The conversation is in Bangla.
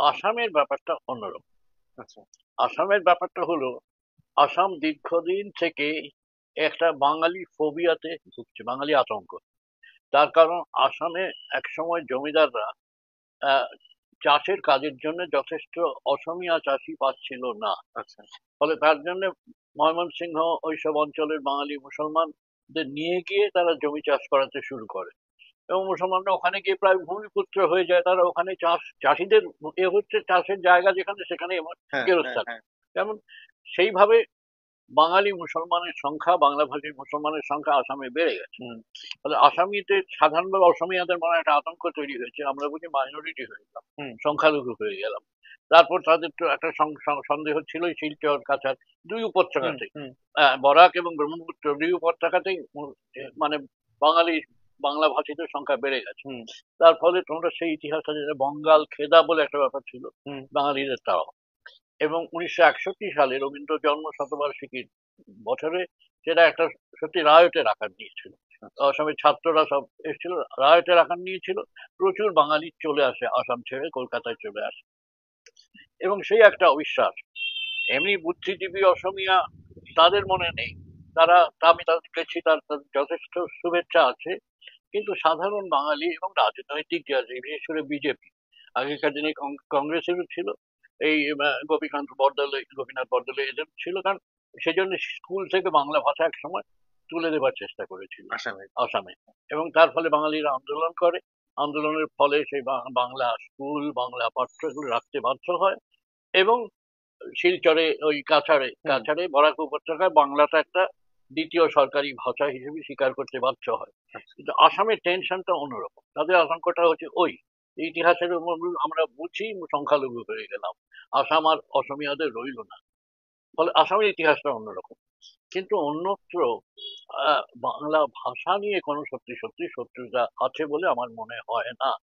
আসামের ব্যাপারটা অন্যরকম। আচ্ছা। আসামের ব্যাপারটা হলো, আসাম দীর্ঘদিন থেকে একটা বাঙালি ফোবিয়াতে ভুগছে, বাঙালি আতঙ্ক। তার কারণ আসামে একসময় জমিদাররা আহ, চাষের কাজের জন্য যথেষ্ট অসমীয়া চাষি পাচ্ছিল না। আচ্ছা। ফলে তার জন্য ময়মনসিংহ ওইসব অঞ্চলের বাঙালি মুসলমানদের নিয়ে গিয়ে তারা জমি চাষ করাতে শুরু করে, এবং মুসলমানরা ওখানে গিয়ে প্রায় ভূমিপুত্র হয়ে যায়। তারা ওখানে চাষিদের হচ্ছে চাষের জায়গা যেখানে, সেখানে হ্যাঁ, হ্যাঁ, গেরস্থান। হ্যাঁ। যেমন সেইভাবে বাঙালি মুসলমানের সংখ্যা, বাংলাভাষী মুসলমানের সংখ্যা আসামে বেড়ে গেছে। হুম। ফলে আসামিদের সাধারণভাবে অসমীয়াদের মনে একটা আতঙ্ক তৈরি হয়েছে, আমরা বুঝি মাইনরিটি হয়ে গেলাম, হুম। সংখ্যালঘু হয়ে গেলাম। তারপর তাদের তো একটা সন্দেহ ছিল শিলচর কাছাড় দুই হুম। উপত্যকাতেই, হুম। বরাক এবং ব্রহ্মপুত্র দুই উপত্যকাতেই মানে বাঙালি বাংলা ভাষীদের সংখ্যা বেড়ে গেছে। হুম। তার ফলে তোমরা সেই ইতিহাস আছে যে বঙ্গাল খেদা বলে একটা ব্যাপার ছিল হুম। বাঙালিদের, তাও। এবং 1961 সালে রবীন্দ্র জন্ম শতবার্ষিকীর বছরে সেটা একটা সত্যি রায়টের আকার নিয়েছিল। আচ্ছা। আসামের ছাত্ররা সব এসেছিল, রায়টের আকার নিয়েছিল। প্রচুর বাঙালি চলে আসে, আসাম ছেড়ে কলকাতায় চলে আসে। এবং সেই একটা অবিশ্বাস, এমনি বুদ্ধিজীবী অসমীয়া তাদের মনে নেই। তারা, তা আমি তাদের দেখছি, তাদের যথেষ্ট শুভেচ্ছা আছে। কিন্তু সাধারণ বাঙালি এবং রাজনৈতিক যে আছে, বিশেষ করে বিজেপি, আগেকার দিনে কংগ্রেসেরও ছিল, এই গোপীনাথ বরদলৈ এদের ছিল। কারণ সেজন্য স্কুল থেকে বাংলা ভাষা এক সময় তুলে দেবার চেষ্টা করেছিল আসামে। আসামে। এবং তার ফলে বাঙালিরা আন্দোলন করে। আন্দোলনের ফলে সেই বাংলা স্কুল, বাংলা পাঠ্য এগুলো রাখতে বাধ্য হয়। এবং শিলচরে, ওই কাছাড়ে হুম। কাছাড়ে বরাক উপত্যকায় বাংলাটা একটা দ্বিতীয় সরকারি ভাষা হিসেবে স্বীকার করতে বাধ্য হয়। আচ্ছা। কিন্তু আসামের টেনশনটা অন্যরকম, তাদের আশঙ্কাটা হচ্ছে ওই ইতিহাসের উপর আমরা বুঝি সংখ্যালঘু হয়ে গেলাম, আসাম আর অসমীয়াদের রইল না। ফলে আসামের ইতিহাসটা অন্যরকম। কিন্তু অন্যত্র বাংলা ভাষা নিয়ে কোনো সত্যি সত্যি শত্রুতা আছে বলে আমার মনে হয় না।